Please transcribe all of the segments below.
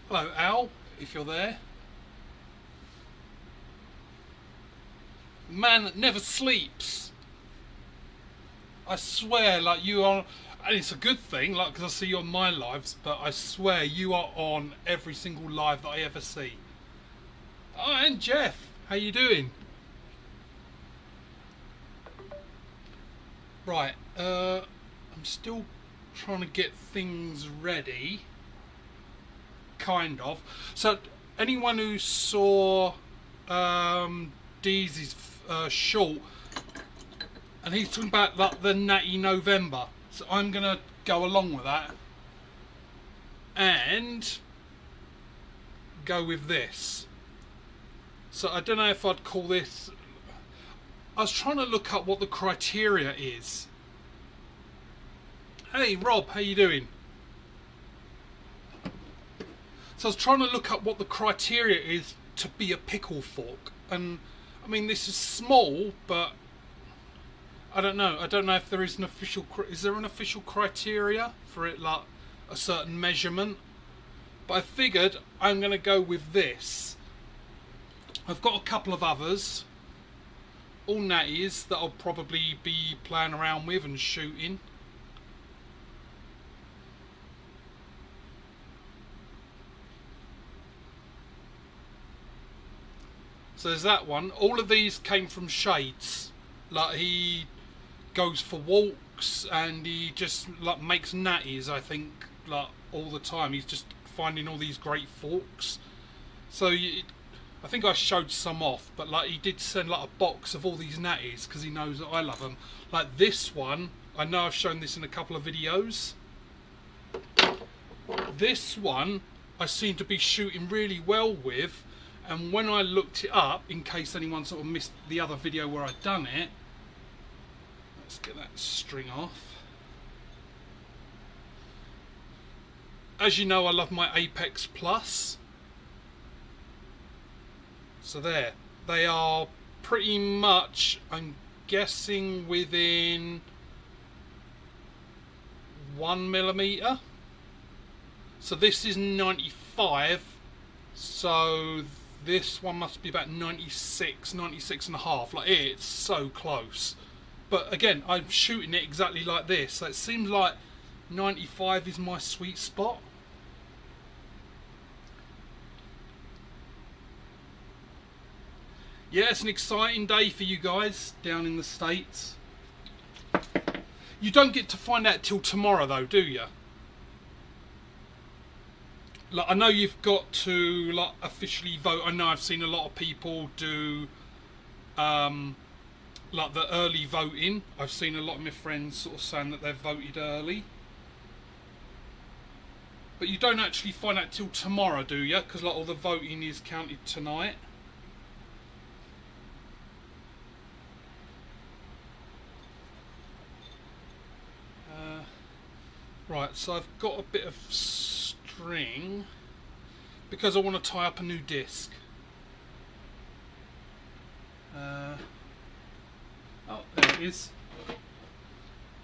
Hello, Al, if you're there. Man that never sleeps. I swear, like you are, and it's a good thing, like because I see you on my lives, but I swear you are on every single live that I ever see. Oh, and Jeff, how you doing? Right, I'm still trying to get things ready, kind of. So, anyone who saw Deezy's short, and he's talking about like the Natty November, so I'm gonna go along with that and go with this. So I don't know if I'd call this. I was trying to look up what the criteria is. Hey Rob, how you doing? So I was trying to look up what the criteria is to be a pickle fork, and I mean this is small, but I don't know. I don't know if there is an official. Is there an official criteria for it, like a certain measurement? But I figured I'm going to go with this. I've got a couple of others, all Nattys that I'll probably be playing around with and shooting. So there's that one. All of these came from Shades. Like he goes for walks and he just like makes Nattys, I think, like all the time. He's just finding all these great forks. So I think I showed some off, but like he did send like a box of all these Nattys because he knows that I love them. Like this one, I know I've shown this in a couple of videos. This one I seem to be shooting really well with, and when I looked it up, in case anyone sort of missed the other video where I'd done it, let's get that string off. As you know, I love my Apex Plus. So there, they are pretty much, I'm guessing, within 1mm. So this is 95, so this one must be about 96, 96 and a half. Like it's so close. But again, I'm shooting it exactly like this, so it seems like 95 is my sweet spot. Yeah, it's an exciting day for you guys down in the States. You don't get to find out till tomorrow though, do you? Like, I know you've got to like officially vote. I know I've seen a lot of people do like the early voting. I've seen a lot of my friends sort of saying that they've voted early. But you don't actually find out till tomorrow, do you? Because like all the voting is counted tonight. Right, so I've got a bit of string because I want to tie up a new disc. Oh, there it is.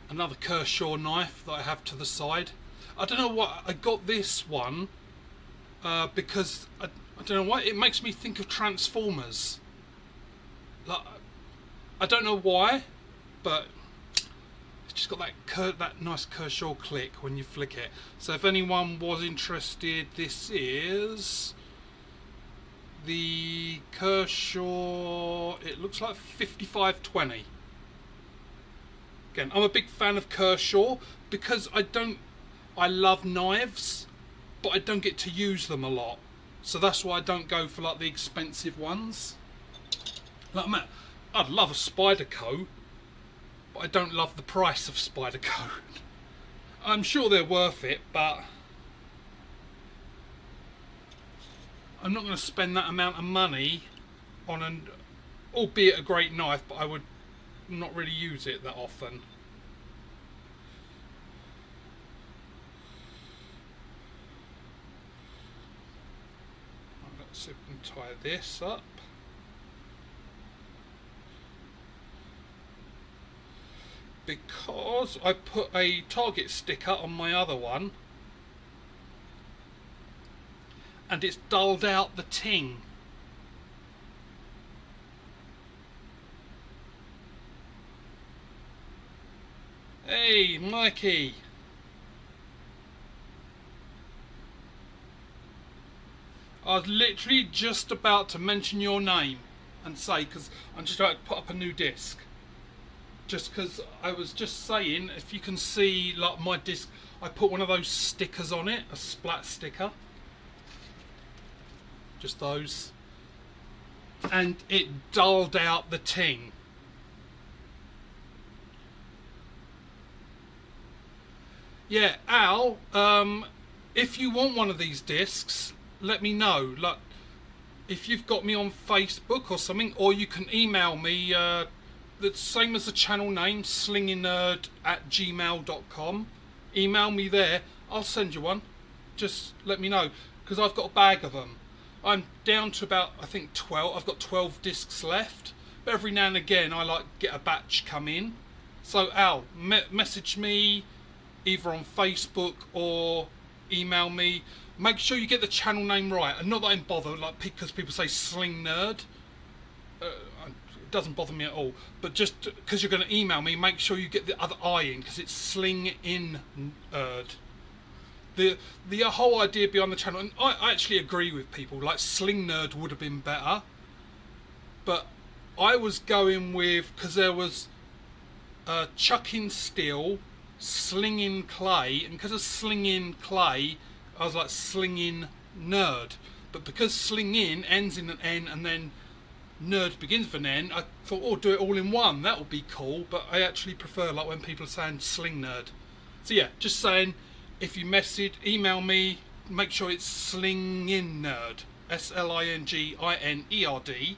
Another Kershaw knife that I have to the side. I don't know what I got this one because I don't know why it makes me think of Transformers. Like, I don't know why, but it's just got that nice Kershaw click when you flick it. So if anyone was interested, this is the Kershaw. It looks like 5520. Again, I'm a big fan of Kershaw because I love knives, but I don't get to use them a lot. So that's why I don't go for like the expensive ones. Like, man, I'd love a Spyderco, but I don't love the price of Spyderco. I'm sure they're worth it, but I'm not going to spend that amount of money on an, albeit a great knife, but I would not really use it that often. Let's see if we can tie this up. Because I put a target sticker on my other one, and it's dulled out the ting. Hey, Mikey. I was literally just about to mention your name and say, because I'm just about to put up a new disc. Just because I was just saying, if you can see, like my disc, I put one of those stickers on it, a splat sticker. Just those. And it dulled out the ting. Yeah, Al, if you want one of these discs, let me know. Like, if you've got me on Facebook or something, or you can email me, the same as the channel name, slinginerd@gmail.com. Email me there, I'll send you one. Just let me know, because I've got a bag of them. I'm down to about, I think, 12. I've got 12 discs left, but every now and again I like get a batch come in. So Al, message me either on Facebook or email me. Make sure you get the channel name right, and not that I'm bothered, like, because people say Slinginerd. It doesn't bother me at all, but just because you're going to email me, make sure you get the other I in, because it's Slinginerd. The whole idea behind the channel, and I actually agree with people, like Slinginerd would have been better, but I was going with, because there was chucking steel, slinging clay, and because of slinging clay, I was like slinging nerd. But because slinging ends in an N and then nerd begins with an N, I thought, oh, do it all in one. That would be cool. But I actually prefer, like, when people are saying sling nerd. So yeah, just saying, if you email me, make sure it's Slinginerd, SLINGINERD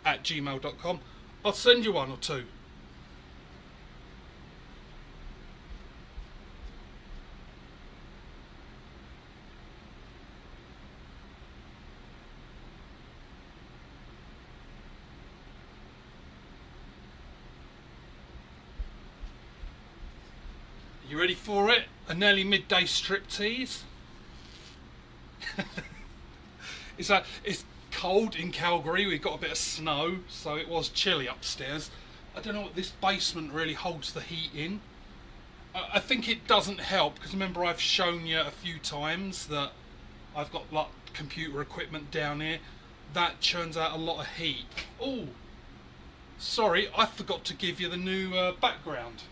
@gmail.com. I'll send you one or two. You ready for it? A nearly midday striptease. It's cold in Calgary. We've got a bit of snow, so it was chilly upstairs. I don't know what this basement really holds the heat in. I think it doesn't help, because remember I've shown you a few times that I've got like computer equipment down here. That churns out a lot of heat. Oh, sorry, I forgot to give you the new background.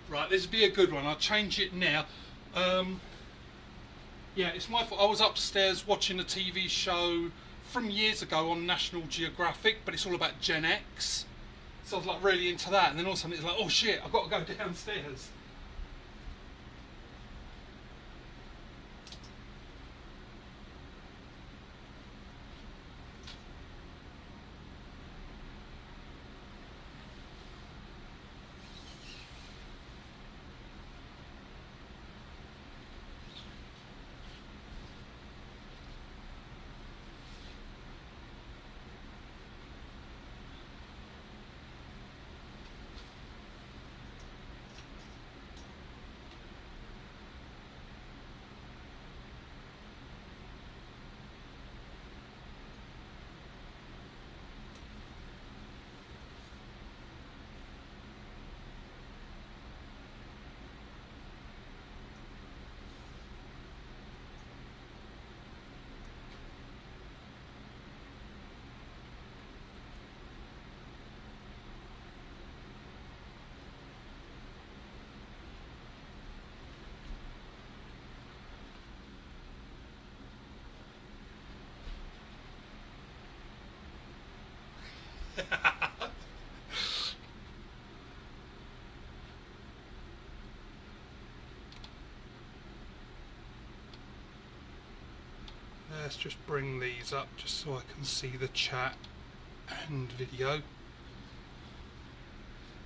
Right, this would be a good one. I'll change it now. Yeah, it's my fault. I was upstairs watching a TV show from years ago on National Geographic, but it's all about Gen X. So I was like really into that, and then all of a sudden it's like, oh shit, I've got to go downstairs. Let's just bring these up just so I can see the chat and video.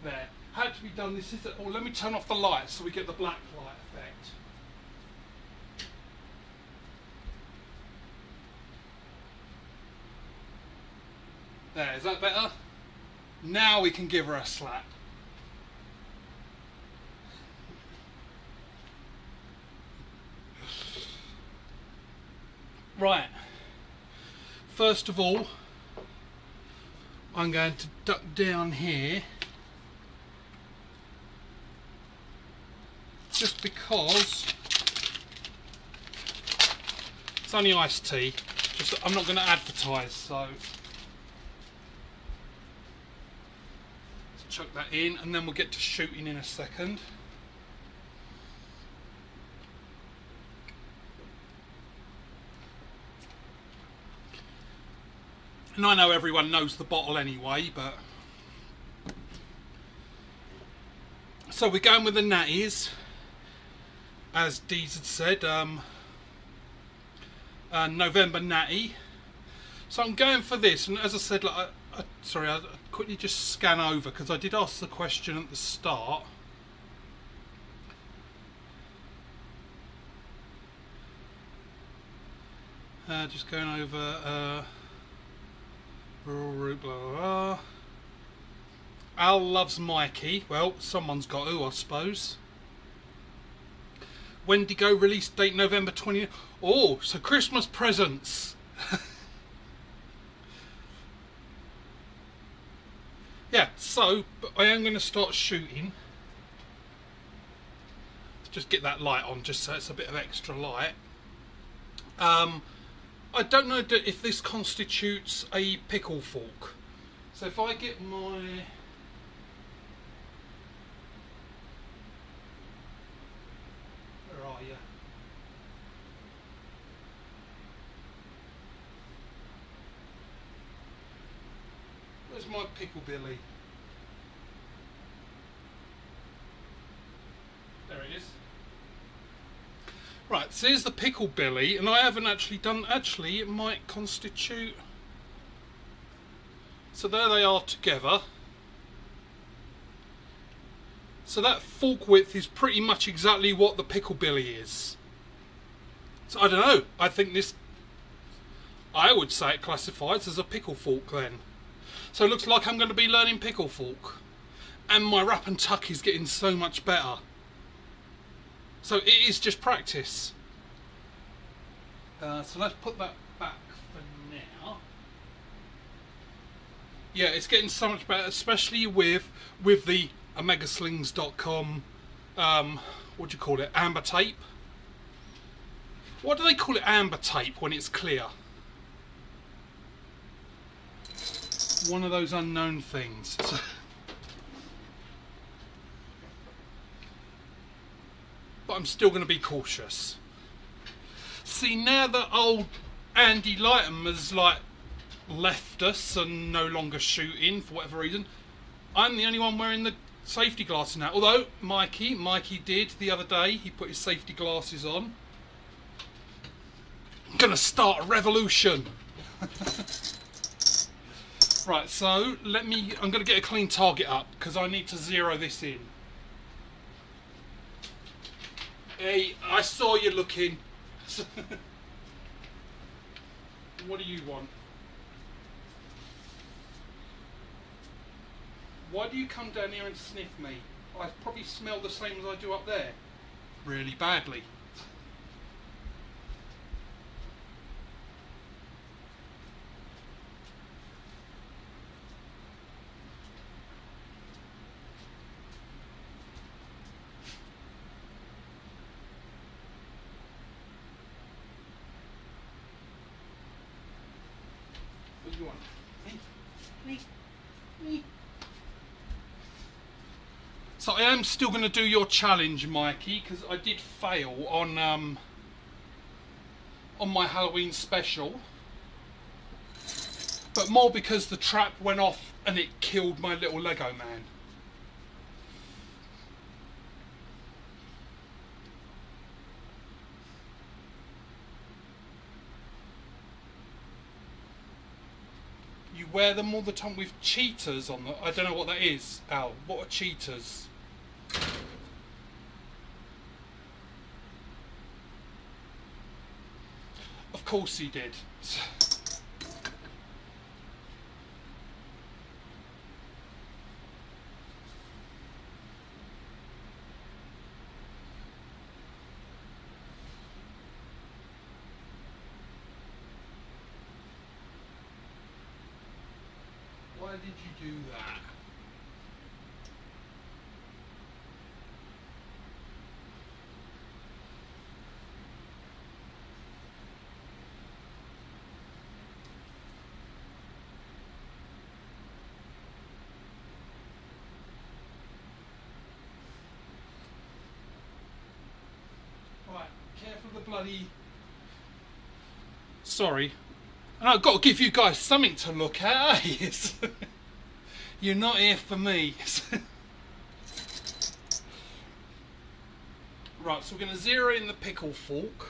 There. Had to be done. This is. Oh, let me turn off the lights so we get the black light effect. There. Is that better? Now we can give her a slap. Right. First of all, I'm going to duck down here. Just because it's only iced tea. Just I'm not going to advertise, so let's chuck that in, and then we'll get to shooting in a second. And I know everyone knows the bottle anyway, but so we're going with the Nattys, as Deez had said. November Natty. So I'm going for this, and as I said, like, sorry, I quickly just scan over because I did ask the question at the start. Just going over rural route, blah blah blah. Al loves Mikey. Well, someone's got to, I suppose. Wendigo release date November 20th. Oh, so Christmas presents. Yeah, so but I am going to start shooting. Just get that light on, just so it's a bit of extra light. I don't know if this constitutes a pickle fork. So if I get my... Where are you? Where's my pickle billy? There it is. Right, so here's the pickle billy, and I haven't actually done... Actually, it might constitute... So there they are together. So that fork width is pretty much exactly what the pickle billy is. So I don't know, I think this... I would say it classifies as a pickle fork then. So it looks like I'm going to be learning pickle fork. And my wrap and tuck is getting so much better. So it is just practice. So let's put that back for now. Yeah, it's getting so much better, especially with the omegaslings.com, what do you call it, amber tape? What do they call it, amber tape, when it's clear? One of those unknown things. But I'm still going to be cautious. See, now that old Andy Lightham has like left us and no longer shooting for whatever reason, I'm the only one wearing the safety glasses now. Although Mikey did the other day. He put his safety glasses on. I'm going to start a revolution. Right, so I'm going to get a clean target up because I need to zero this in. Hey, I saw you looking. What do you want? Why do you come down here and sniff me? I probably smell the same as I do up there. Really badly. What do you want? Me. So I am still going to do your challenge, Mikey, because I did fail on my Halloween special, but more because the trap went off and it killed my little Lego man. You wear them all the time with cheetahs on them. I don't know what that is, Al. What are cheetahs? Of course he did. did you do that? Right, careful the bloody... Sorry. And I've got to give you guys something to look at, eh? You're not here for me. Right, so we're going to zero in the pickle fork.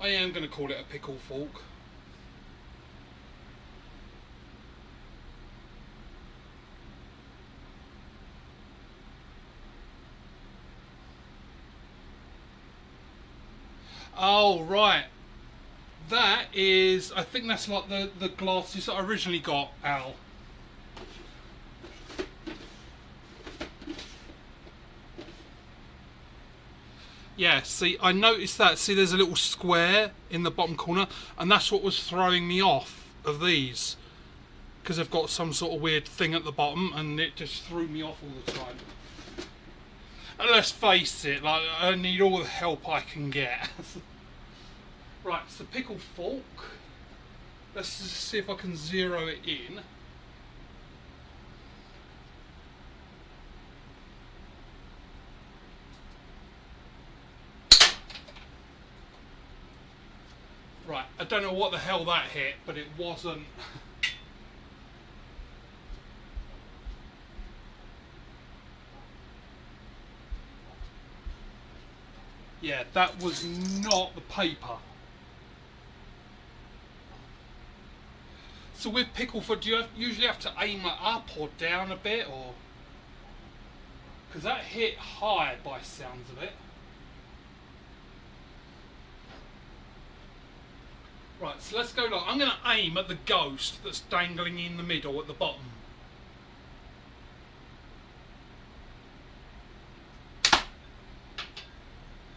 I am going to call it a pickle fork. Oh, right. That is, I think that's like the glasses that I originally got, Al. Yeah, see, I noticed that. See, there's a little square in the bottom corner, and that's what was throwing me off of these. Because they've got some sort of weird thing at the bottom, and it just threw me off all the time. And let's face it, like, I need all the help I can get. Right, so pickle fork. Let's just see if I can zero it in. Right, I don't know what the hell that hit, but it wasn't. Yeah, that was not the paper. So with pickle foot, do you usually have to aim it up or down a bit, or? Because that hit high by sounds of it. Right, so let's go like, I'm going to aim at the ghost that's dangling in the middle at the bottom.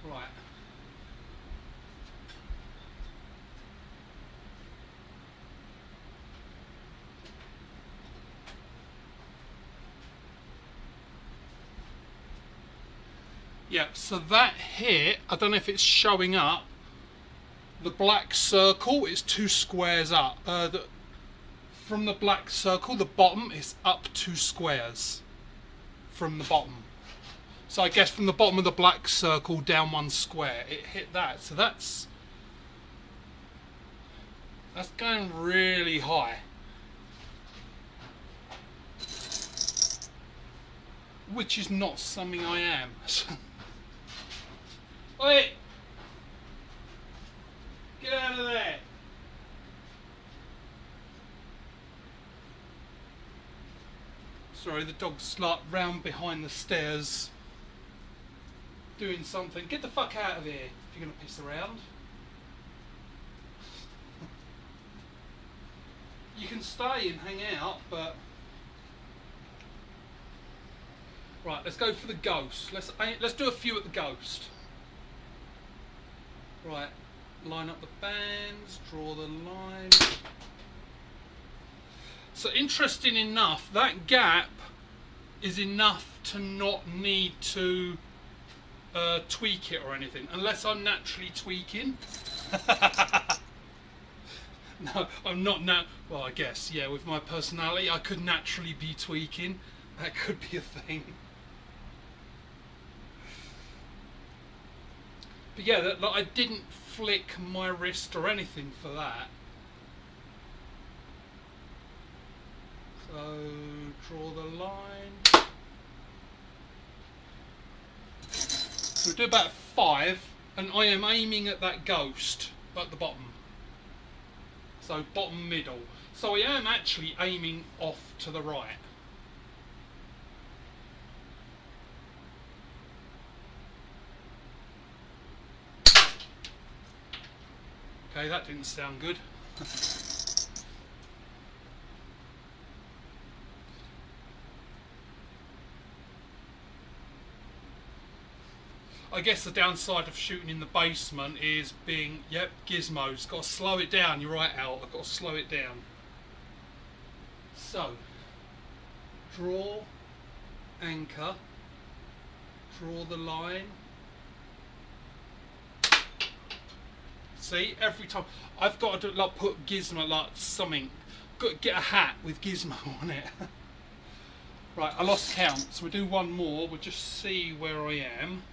Right. Yeah, so that hit, I don't know if it's showing up, the black circle is 2 squares up. From the black circle, the bottom is up 2 squares from the bottom. So I guess from the bottom of the black circle down 1 square, it hit that. So that's going really high. Which is not something I am. Oi! Get out of there! Sorry, the dog's like round behind the stairs doing something. Get the fuck out of here if you're gonna piss around. You can stay and hang out, but... Right, let's go for the ghost. Let's do a few at the ghost. Right, line up the bands, draw the line. So interesting enough, that gap is enough to not need to tweak it or anything, unless I'm naturally tweaking. No, I'm not now. Well, I guess, yeah, with my personality, I could naturally be tweaking. That could be a thing. But yeah, like, I didn't flick my wrist or anything for that. So, draw the line. So we'll do about 5, and I am aiming at that ghost at the bottom. So bottom middle. So I am actually aiming off to the right. Okay, that didn't sound good. I guess the downside of shooting in the basement is being, yep, gizmos. Got to slow it down. You're right, Al. I've got to slow it down. So, draw, anchor, draw the line. See, every time I've got to do, like, put gizmo, like something, got to get a hat with gizmo on it. Right, I lost count, so we'll do one more. We'll just see where I am.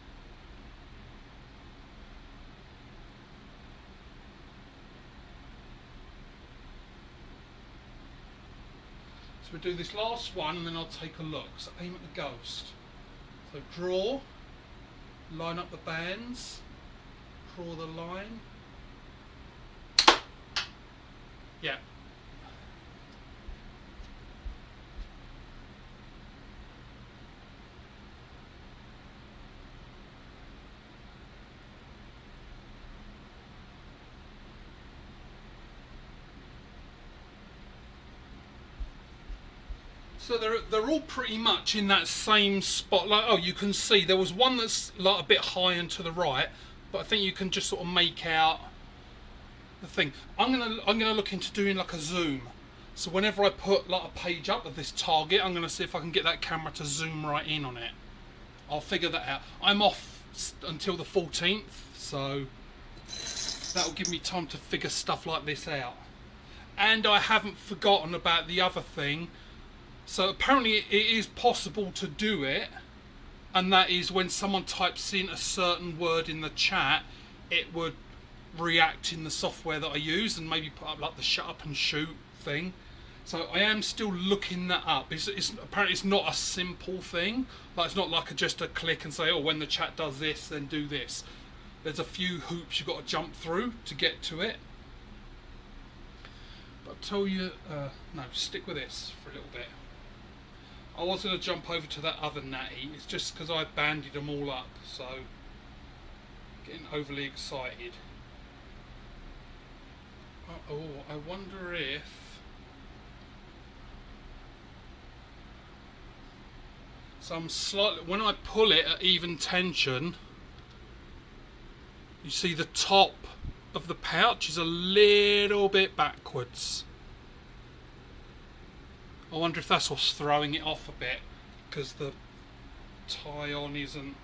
So we'll do this last one and then I'll take a look. So aim at the ghost. So draw, line up the bands, draw the line. Yeah. So they're all pretty much in that same spot. Like, oh, you can see there was one that's like a bit high and to the right, but I think you can just sort of make out the thing. I'm gonna look into doing like a zoom. So whenever I put like a page up of this target, I'm gonna see if I can get that camera to zoom right in on it. I'll figure that out. I'm off until the 14th, so that'll give me time to figure stuff like this out. And I haven't forgotten about the other thing. So apparently it is possible to do it, and that is when someone types in a certain word in the chat, it would react in the software that I use and maybe put up like the shut up and shoot thing. So I am still looking that up. It's apparently it's not a simple thing. Like, it's not like just a click and say, oh, when the chat does this, then do this. There's a few hoops you've got to jump through to get to it. But I'll tell you, no, stick with this for a little bit. I was going to jump over to that other Natty. It's just because I banded them all up, so getting overly excited. Oh, I wonder if... So I'm slightly... When I pull it at even tension, you see the top of the pouch is a little bit backwards. I wonder if that's what's throwing it off a bit, because the tie-on isn't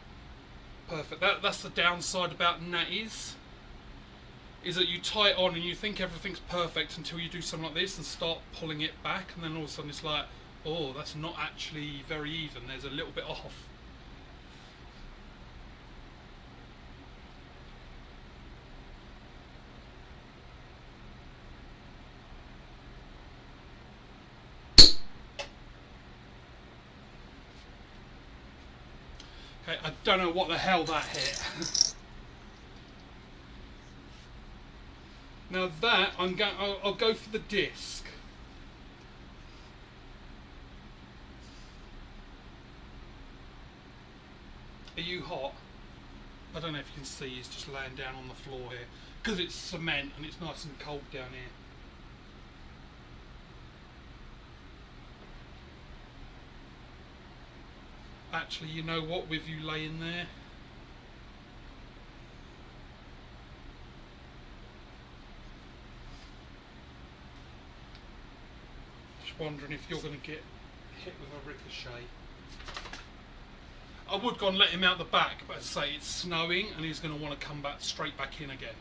perfect. That's the downside about Nattys, is that you tie it on and you think everything's perfect until you do something like this and start pulling it back, and then all of a sudden it's like, oh, that's not actually very even, there's a little bit off. Okay, I don't know what the hell that hit. Now that I'll go for the disc. Are you hot? I don't know if you can see, he's just laying down on the floor here because it's cement and it's nice and cold down here. Actually, you know what, with you laying there, just wondering if you're going to get hit with a ricochet. I would go and let him out the back, but as I say, it's snowing and he's going to want to come back straight back in again.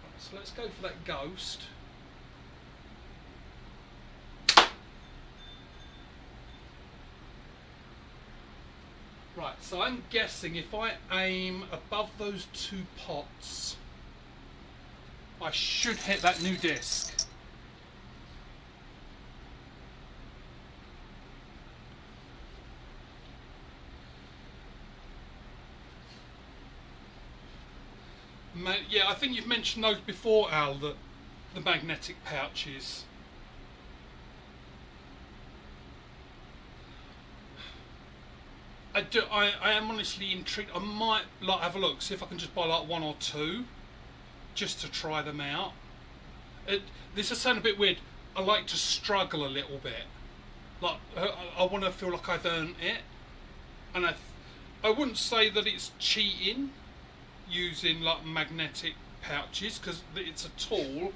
Right, so let's go for that ghost. Right, so I'm guessing if I aim above those two pots, I should hit that new disc. Yeah, I think you've mentioned those before, Al, the magnetic pouches. I am honestly intrigued. I might like have a look, see if I can just buy like one or two, just to try them out. This is sound a bit weird. I like to struggle a little bit. Like I want to feel like I've earned it, and I wouldn't say that it's cheating using like magnetic pouches because it's a tool,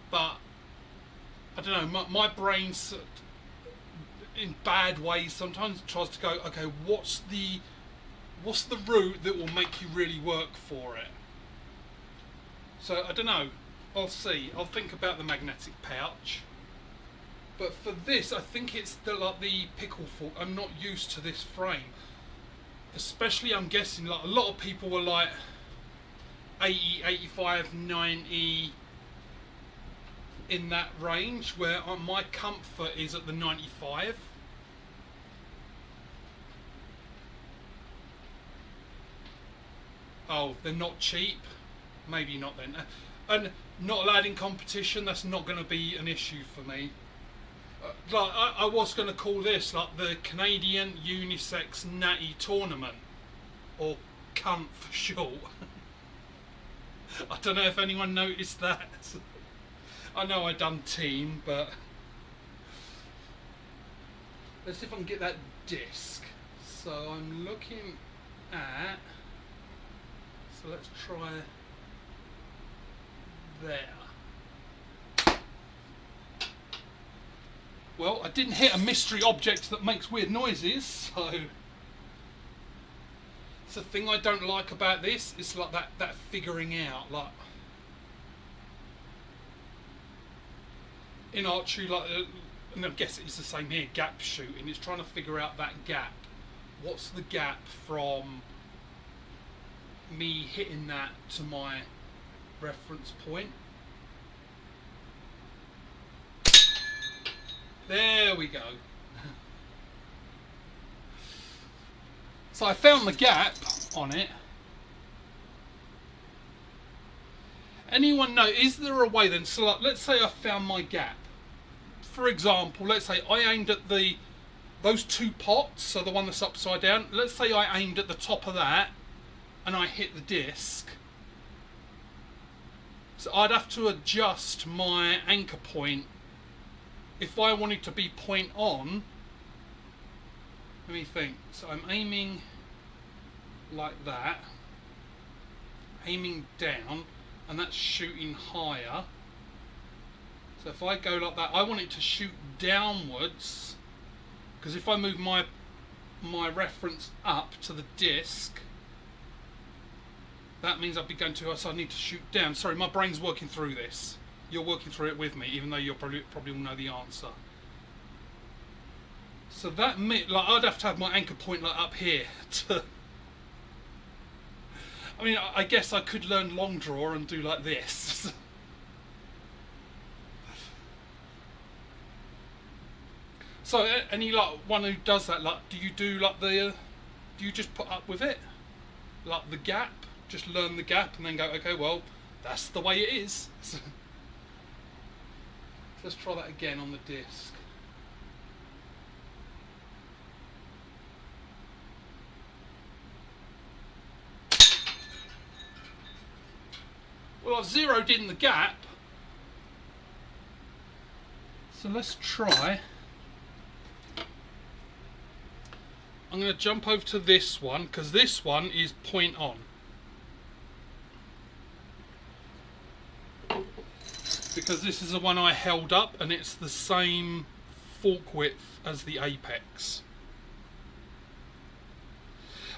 but I don't know, my brain's in bad ways sometimes tries to go, okay, what's the route that will make you really work for it? So I don't know, I'll see. I'll think about the magnetic pouch. But for this, I think it's like the pickle fork. I'm not used to this frame. Especially, I'm guessing, like a lot of people were like 80, 85, 90 in that range, where my comfort is at the 95. Oh, they're not cheap. Maybe not then. And not allowed in competition, that's not going to be an issue for me. Like I was going to call this like the Canadian Unisex Natty tournament, or cunt for short. I don't know if anyone noticed that. I know I done team, but let's see if I can get that disc. So I'm looking at. So let's try there. Well, I didn't hit a mystery object that makes weird noises, so it's the thing I don't like about this. It's like that figuring out, like in archery, like, and I guess it's the same here. Gap shooting. It's trying to figure out that gap. What's the gap from me hitting that to my reference point? There we go. So I found the gap on it. Anyone know, is there a way then, so like, let's say I found my gap. For example, let's say I aimed at those two pots, so the one that's upside down. Let's say I aimed at the top of that and I hit the disc. So I'd have to adjust my anchor point. If I wanted to be point on, let me think. So I'm aiming like that, aiming down, and that's shooting higher. So if I go like that, I want it to shoot downwards, because if I move my reference up to the disc, that means I'd be going to, so I need to shoot down. Sorry, my brain's working through this. You're working through it with me, even though you'll probably will know the answer. So that like I'd have to have my anchor point like up here. I mean, I guess I could learn long draw and do like this. So any like one who does that, like, do you do like do you just put up with it, like the gap, just learn the gap and then go, okay, well, that's the way it is. Let's try that again on the disc. Well, I've zeroed in the gap. So let's try. I'm going to jump over to this one, because this one is point on. Because this is the one I held up and it's the same fork width as the apex.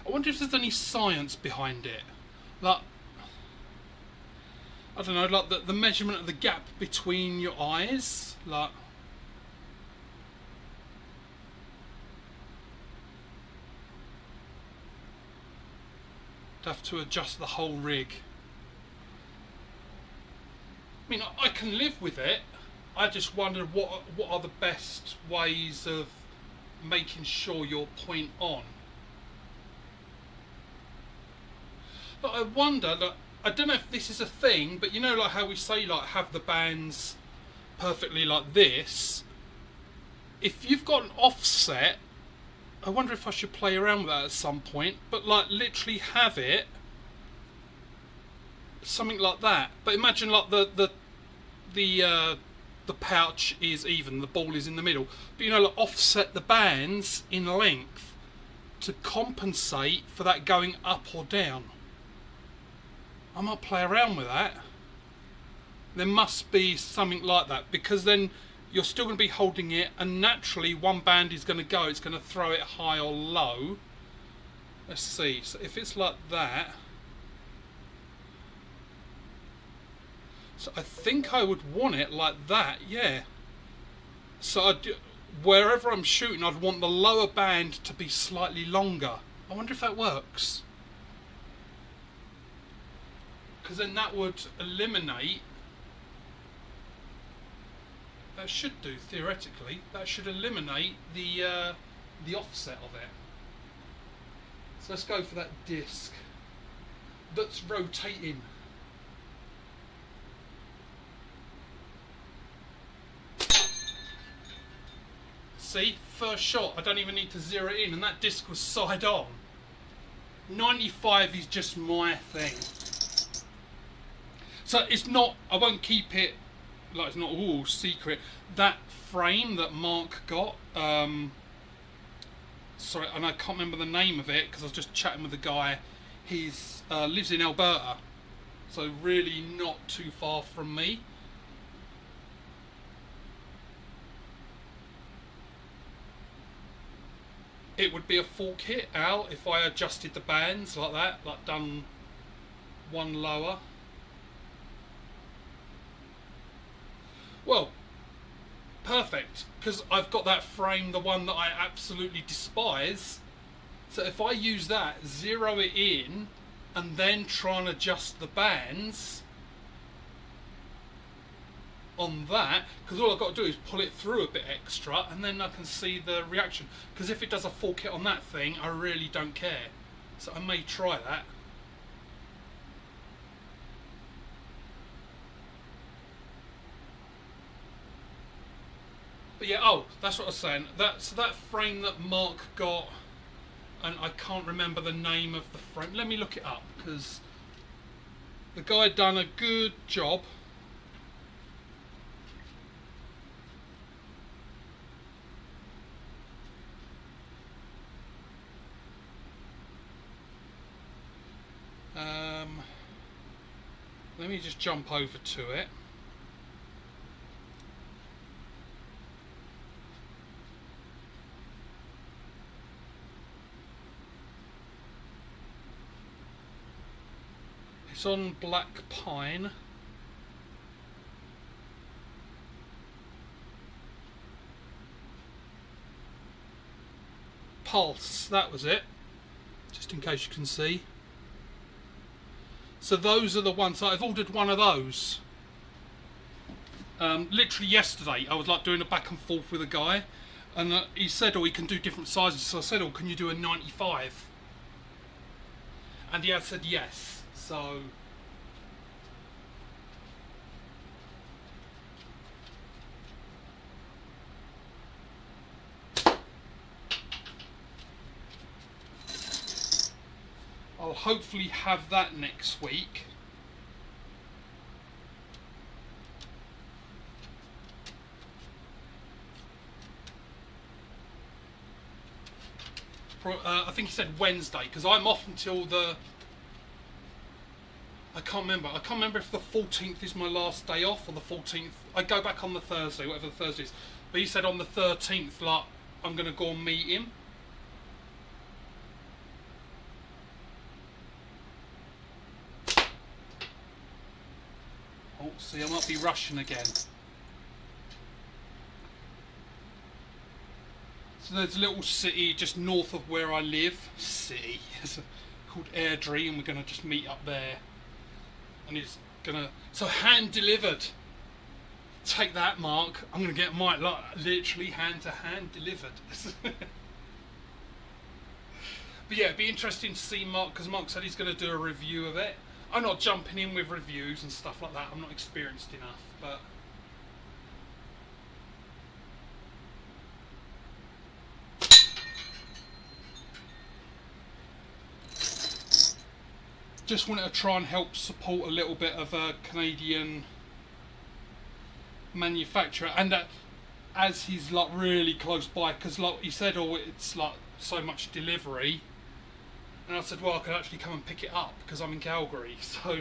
I wonder if there's any science behind it. Like, I don't know, like the measurement of the gap between your eyes. Like, I'd have to adjust the whole rig. I mean, I can live with it. I just wonder what are the best ways of making sure you're point on. But I wonder, like, I don't know if this is a thing, but you know, like how we say, like, have the bands perfectly like this. If you've got an offset, I wonder if I should play around with that at some point. But like, literally have it something like that. But imagine like the pouch is even, the ball is in the middle. But you know, like, offset the bands in length to compensate for that going up or down. I might play around with that. There must be something like that, because then you're still going to be holding it, and naturally one band is going to go. It's going to throw it high or low. Let's see. So if it's like that, so I think I would want it like that. Yeah. So wherever I'm shooting, I'd want the lower band to be slightly longer. I wonder if that works. Because then that would eliminate... That should do, theoretically. That should eliminate the offset of it. So let's go for that disc that's rotating. See, first shot, I don't even need to zero it in, and that disc was side on. 95 is just my thing. So it's not, I won't keep it, like it's not all secret. That frame that Mark got, sorry, and I can't remember the name of it because I was just chatting with the guy. He's lives in Alberta, so really not too far from me. It would be a full kit, Al, if I adjusted the bands like that, like done one lower. Well, perfect, because I've got that frame, the one that I absolutely despise. So if I use that, zero it in, and then try and adjust the bands on that, because all I've got to do is pull it through a bit extra, and then I can see the reaction. Because if it does a full kit on that thing, I really don't care. So I may try that. But yeah, oh, that's what I was saying. So that frame that Mark got, and I can't remember the name of the frame. Let me look it up, because the guy done a good job. Let me just jump over to it. It's on black pine. Pulse, that was it. Just in case you can see. So those are the ones. I've ordered one of those. Literally yesterday, I was like doing a back and forth with a guy, and he said, "Oh, he can do different sizes." So I said, "Oh, can you do a 95?" And he had said yes. So I'll hopefully have that next week. I think he said Wednesday, because I'm off until the... I can't remember if the 14th is my last day off, or the 14th. I go back on the Thursday, whatever the Thursday is. But he said on the 13th, like, I'm going to go and meet him. Oh, see, I might be rushing again. So there's a little city just north of where I live. City. Called Airdrie, and we're going to just meet up there. And he's going to... So hand delivered. Take that, Mark. I'm going to get mine, like, literally hand to hand delivered. But yeah, it'd be interesting to see Mark, because Mark said he's going to do a review of it. I'm not jumping in with reviews and stuff like that. I'm not experienced enough, but... Just wanted to try and help support a little bit of a Canadian manufacturer, and as he's like really close by, because like he said, oh, it's like so much delivery. And I said, well, I could actually come and pick it up because I'm in Calgary, so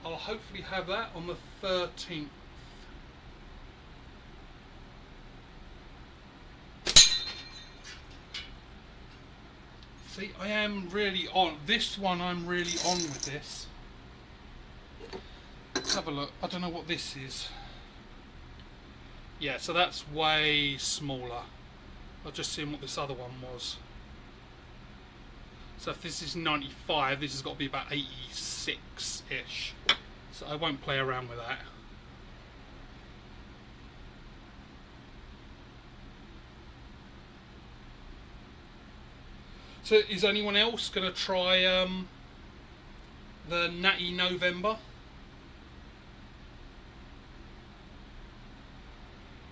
I'll hopefully have that on the 13th. See, I am really on this one. I'm really on with this. Let's have a look. I don't know what this is. Yeah, so that's way smaller. I'll just see what this other one was. So if this is 95, this has got to be about 86-ish. So I won't play around with that. So is anyone else going to try the Natty November?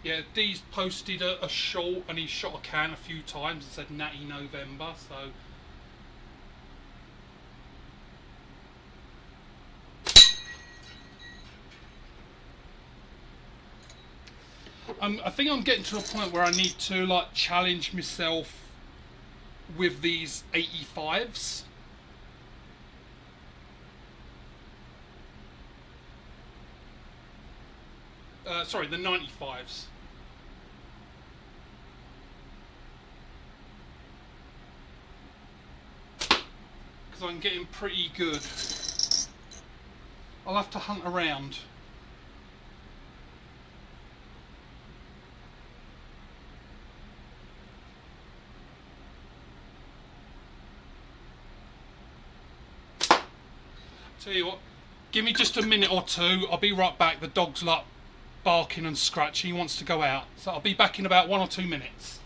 Yeah, Dee's posted a short and he shot a can a few times and said Natty November, so... I think I'm getting to a point where I need to like challenge myself with these 85s. Sorry, the 95s. Because I'm getting pretty good. I'll have to hunt around. Tell you what, give me just a minute or two. I'll be right back. The dog's like barking and scratching. He wants to go out. So I'll be back in about 1 or 2 minutes.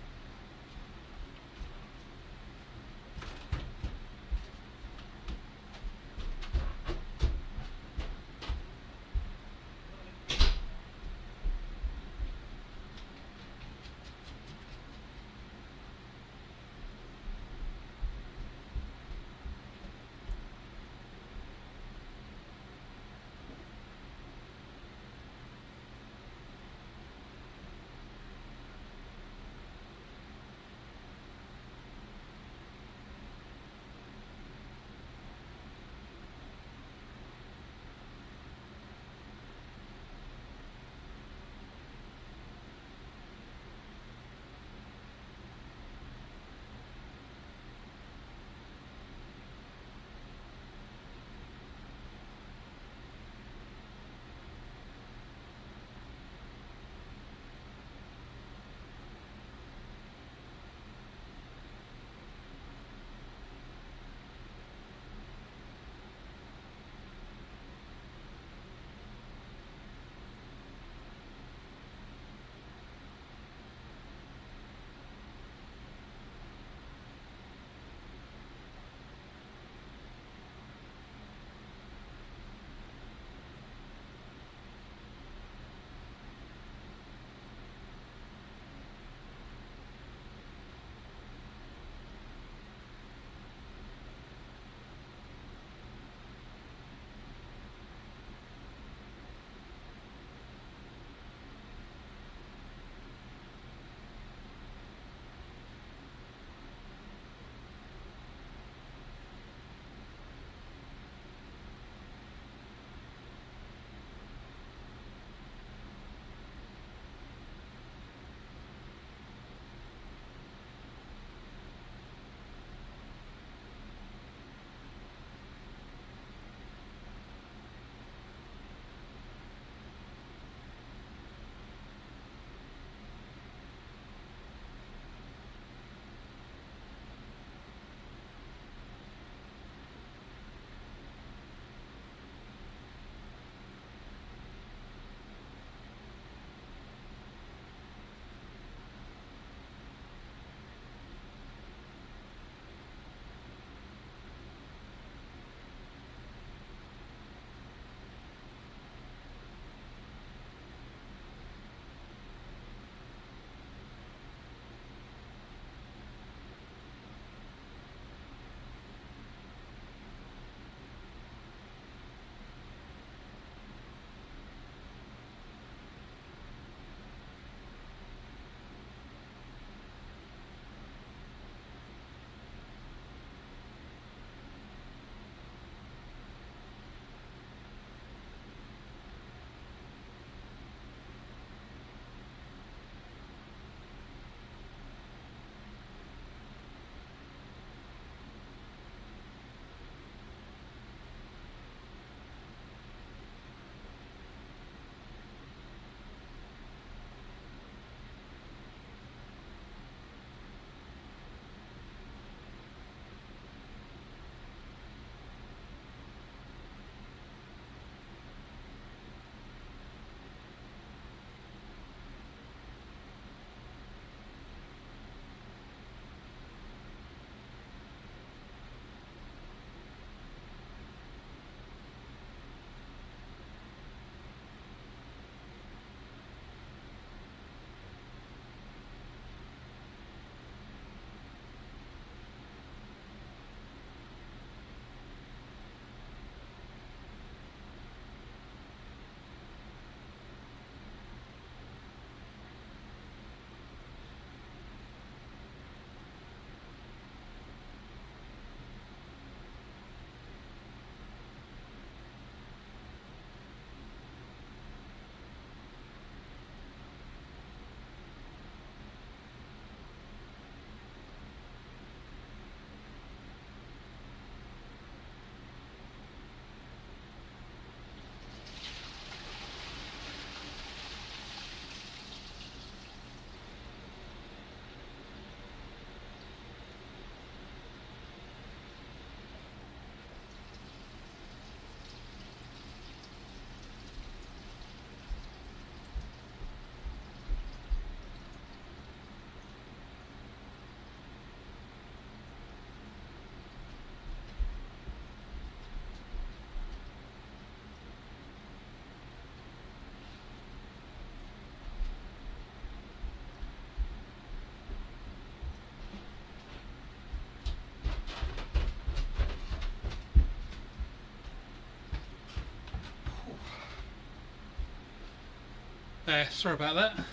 Sorry about that.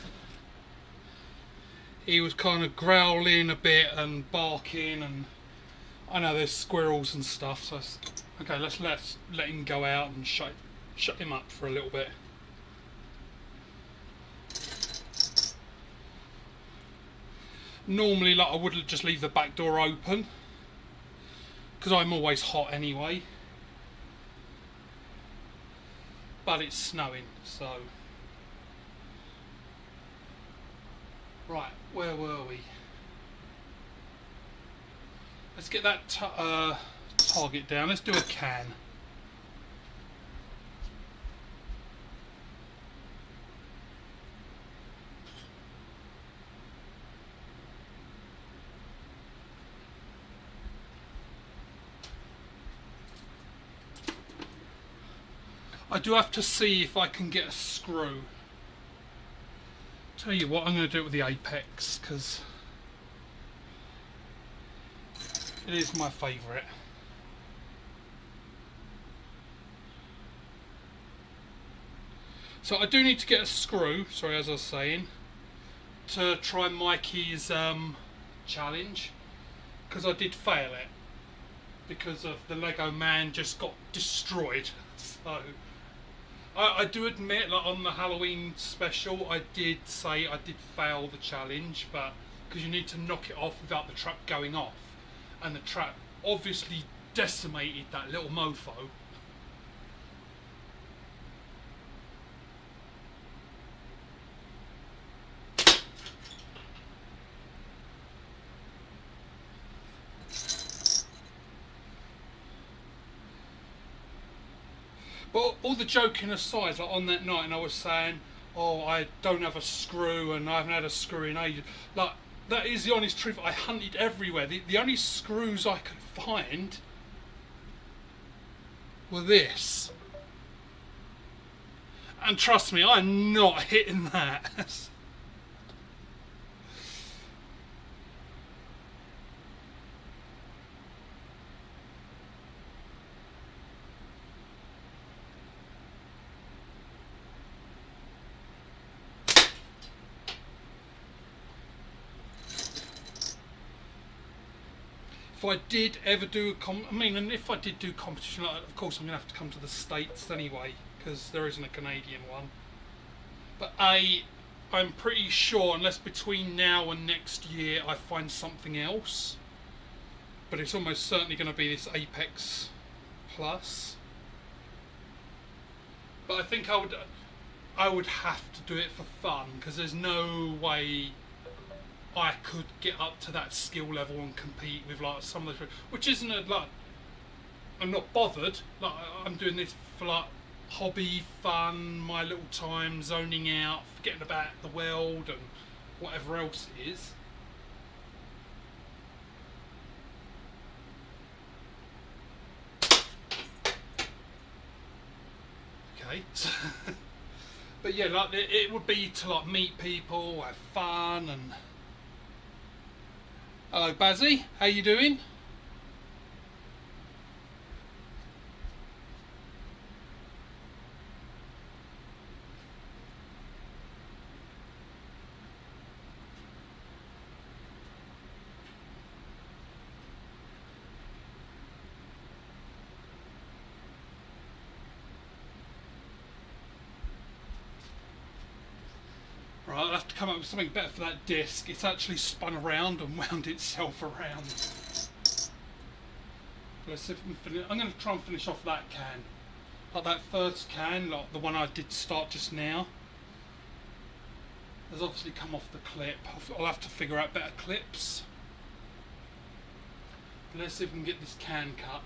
He was kind of growling a bit and barking, and I know there's squirrels and stuff, so okay, let's let him go out and shut him up for a little bit. Normally, like, I would just leave the back door open because I'm always hot anyway, but it's snowing, so right, where were we? Let's get that target down. Let's do a can. I do have to see if I can get a screw. Tell you what, I'm going to do it with the apex because it is my favourite. So I do need to get a screw, sorry, as I was saying, to try Mikey's challenge, because I did fail it because of the Lego man just got destroyed. So I do admit, like on the Halloween special, I did say I did fail the challenge, but because you need to knock it off without the trap going off, and the trap obviously decimated that little mofo. But all the joking aside, like on that night, and I was saying, oh, I don't have a screw and I haven't had a screw in ages. Like, that is the honest truth. I hunted everywhere. The only screws I could find were this. And trust me, I'm not hitting that. If I did ever do and if I did do competition, like, of course I'm going to have to come to the States anyway, because there isn't a Canadian one. But I'm pretty sure, unless between now and next year I find something else, but it's almost certainly going to be this Apex Plus. But I think I would have to do it for fun, because there's no way I could get up to that skill level and compete with like some of the, which isn't like, I'm not bothered. Like, I'm doing this for like hobby, fun, my little time, zoning out, forgetting about the world and whatever else it is. Okay. But yeah, like it would be to like meet people, have fun, and hello, Bazzy. How you doing? Right, I'll have to come up with something better for that disc. It's actually spun around and wound itself around. Let's see if we can finish. I'm going to try and finish off that can. Like that first can, like the one I did start just now, has obviously come off the clip. I'll have to figure out better clips. But let's see if we can get this can cut.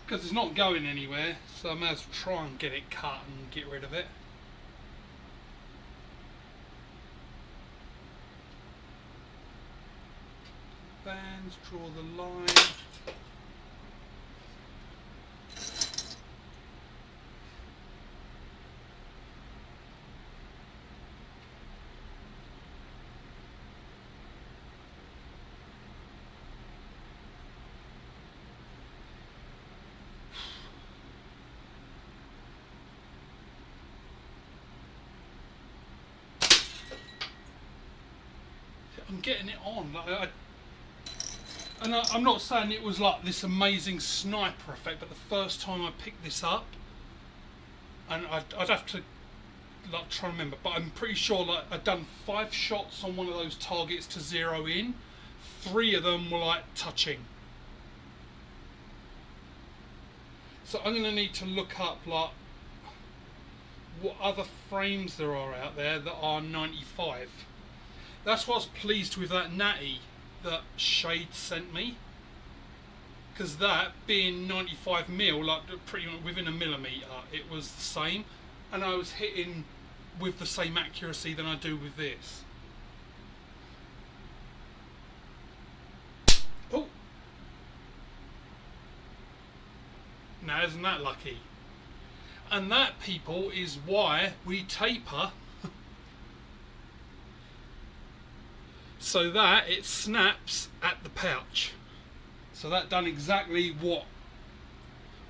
Because it's not going anywhere, so I may as well try and get it cut and get rid of it. Bands, draw the line. I'm getting it on. I'm not saying it was like this amazing sniper effect, but the first time I picked this up, and I'd have to like try and remember, but I'm pretty sure like I'd done 5 shots on one of those targets to zero in. 3 of them were like touching. So I'm going to need to look up like what other frames there are out there that are 95. That's why I was pleased with that Natty that Shade sent me, because that being 95mm, like pretty much within a millimetre, it was the same, and I was hitting with the same accuracy than I do with this. Oh, now isn't that lucky? And that, people, is why we taper so that it snaps at the pouch. So that done exactly what,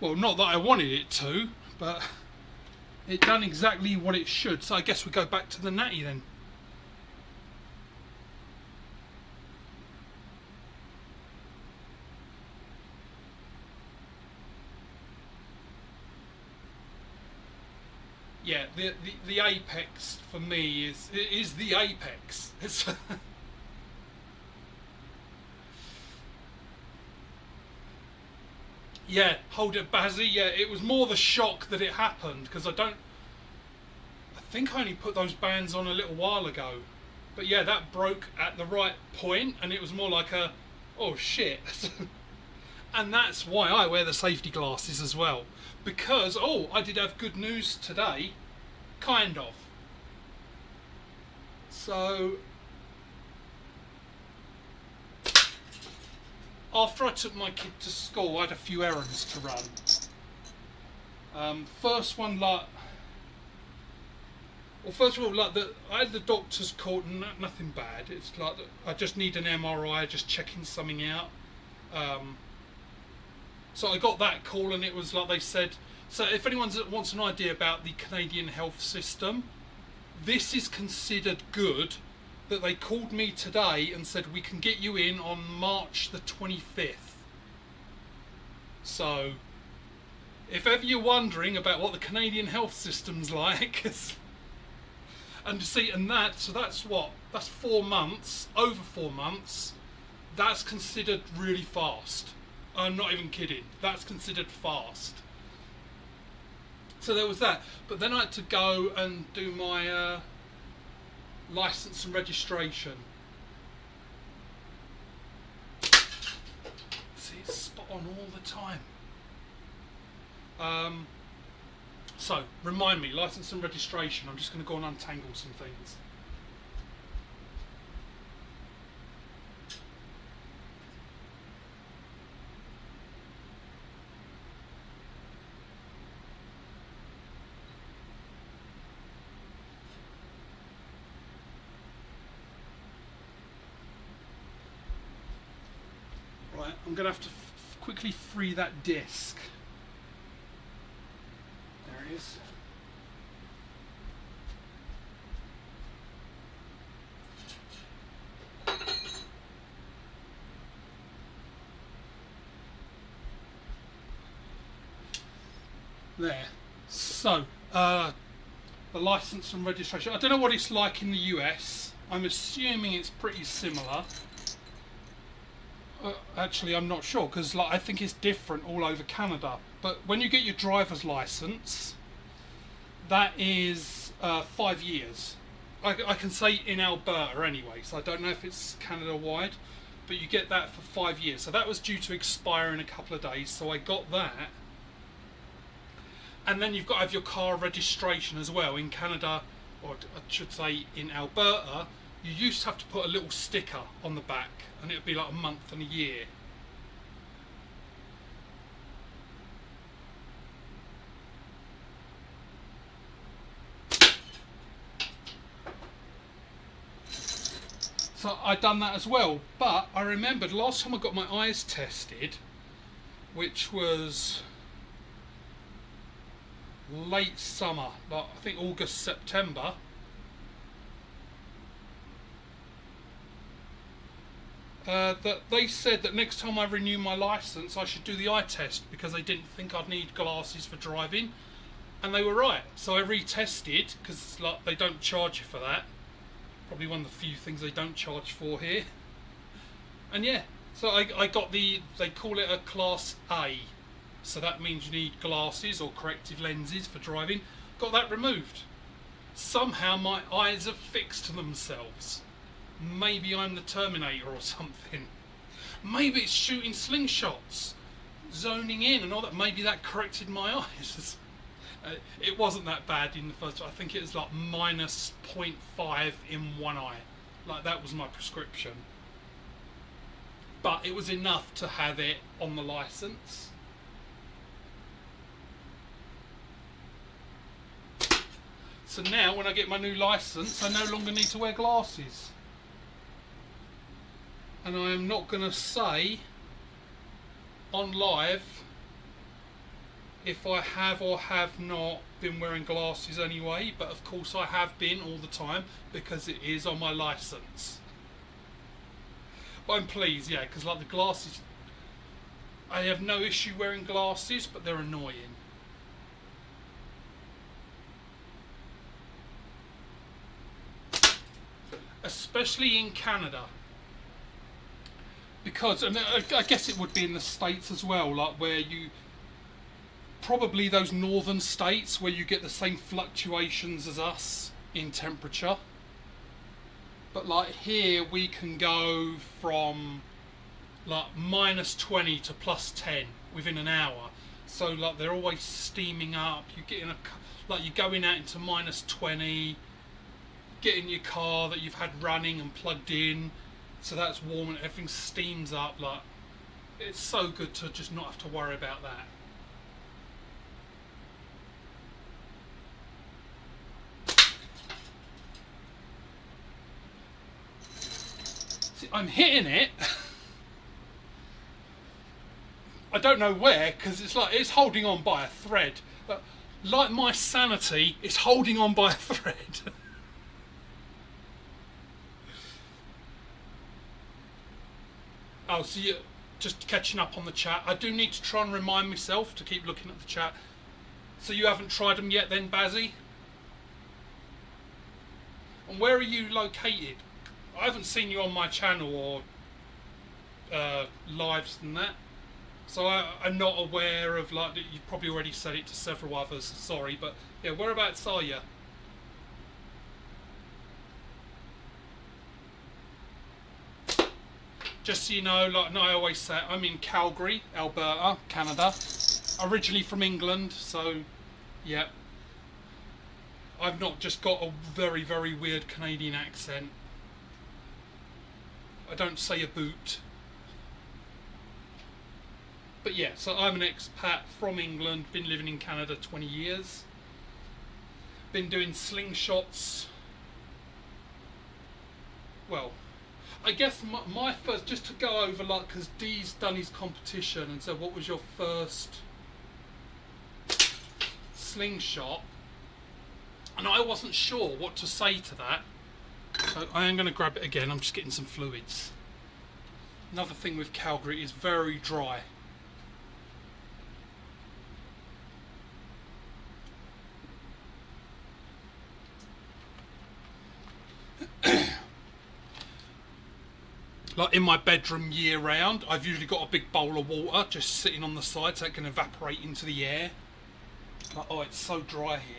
well, not that I wanted it to, but it done exactly what it should. So I guess we go back to the Natty then. Yeah, the apex for me is the apex. It's yeah, hold it, Bazzy. Yeah, it was more the shock that it happened, because I think I only put those bands on a little while ago. But yeah, that broke at the right point, and it was more like a, oh shit. And that's why I wear the safety glasses as well. Because, oh, I did have good news today. Kind of. So, after I took my kid to school, I had a few errands to run. First one, like, well, first of all, like, I had the doctor's call, nothing bad. It's like, I just need an MRI, just checking something out. So I got that call, and it was like they said, so if anyone wants an idea about the Canadian health system, this is considered good, that they called me today and said we can get you in on March the 25th. So, if ever you're wondering about what the Canadian health system's like, and see, and that, so that's what? That's 4 months, over 4 months. That's considered really fast. I'm not even kidding. That's considered fast. So there was that. But then I had to go and do my license and registration. See, it's spot on all the time. So, remind me, license and registration. I'm just going to go and untangle some things. Right, I'm going to have to quickly free that disc. There it is. There. So, the license and registration. I don't know what it's like in the US. I'm assuming it's pretty similar. Actually, I'm not sure, because like, I think it's different all over Canada. But when you get your driver's license, that is 5 years. I can say in Alberta anyway, so I don't know if it's Canada-wide, but you get that for 5 years. So that was due to expire in a couple of days, so I got that. And then you've got to have your car registration as well. In Canada, or I should say in Alberta, you used to have to put a little sticker on the back, and it would be like a month and a year. So I done that as well, but I remembered last time I got my eyes tested, which was late summer, like I think August, September. that they said that next time I renew my licence I should do the eye test because they didn't think I'd need glasses for driving, and they were right. So I retested because like they don't charge you for that. Probably one of the few things they don't charge for here. And yeah, so I got they call it a Class A, so that means you need glasses or corrective lenses for driving. Got that removed. Somehow my eyes have fixed themselves. Maybe I'm the Terminator or something. Maybe it's shooting slingshots, zoning in and all that. Maybe that corrected my eyes. It wasn't that bad in the first. I think it was like minus 0.5 in one eye. Like that was my prescription. But it was enough to have it on the licence. So now when I get my new licence I no longer need to wear glasses. And I am not going to say on live if I have or have not been wearing glasses anyway, but of course I have been all the time because it is on my licence. But I'm pleased, yeah, because like the glasses, I have no issue wearing glasses, but they're annoying. Especially in Canada. Because, and I guess it would be in the States as well, like where you, probably those northern states where you get the same fluctuations as us in temperature. But like here we can go from like minus 20 to plus 10 within an hour. So like they're always steaming up. You get in like you're going out into minus 20, get in your car that you've had running and plugged in, so that's warm and everything steams up. Like it's so good to just not have to worry about that. See, I'm hitting it. I don't know where, because it's like it's holding on by a thread. But like my sanity, it's holding on by a thread. Oh, so you're just catching up on the chat. I do need to try and remind myself to keep looking at the chat. So you haven't tried them yet then, Bazzy? And where are you located? I haven't seen you on my channel or lives and that. So I'm not aware of, like, you probably already said it to several others, sorry, but yeah, whereabouts are you? Just so you know, like I always say, I'm in Calgary, Alberta, Canada. Originally from England, so yeah. I've not just got a very, very weird Canadian accent. I don't say a boot. But yeah, so I'm an expat from England, been living in Canada 20 years. Been doing slingshots. Well, I guess my first, just to go over, like, because Dee's done his competition and said, what was your first slingshot? And I wasn't sure what to say to that. So I am going to grab it again, I'm just getting some fluids. Another thing with Calgary is very dry. Like in my bedroom year round, I've usually got a big bowl of water just sitting on the side so it can evaporate into the air. Like, oh, it's so dry here.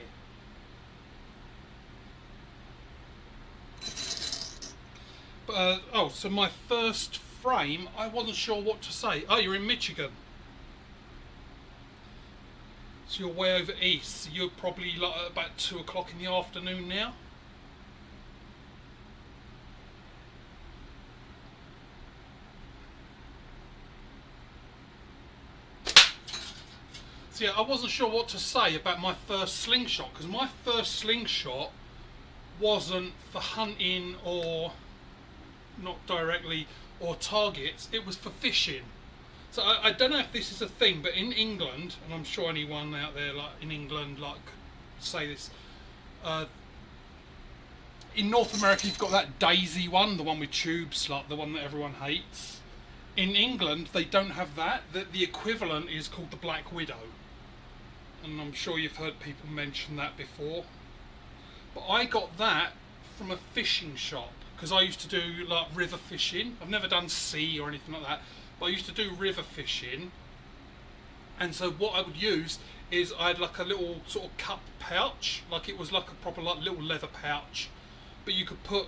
But, oh, so my first frame, I wasn't sure what to say. Oh, you're in Michigan. So you're way over east. So you're probably like about 2 o'clock in the afternoon now. So yeah, I wasn't sure what to say about my first slingshot, because my first slingshot wasn't for hunting or not directly or targets, it was for fishing. So I don't know if this is a thing, but in England, and I'm sure anyone out there like in England like say this, in North America you've got that Daisy one, the one with tubes, like the one that everyone hates. In England they don't have that. The equivalent is called the Black Widow, and I'm sure you've heard people mention that before. But I got that from a fishing shop, because I used to do like river fishing. I've never done sea or anything like that, but I used to do river fishing. And so what I would use is I had like a little sort of cup pouch, like it was like a proper like little leather pouch, but you could put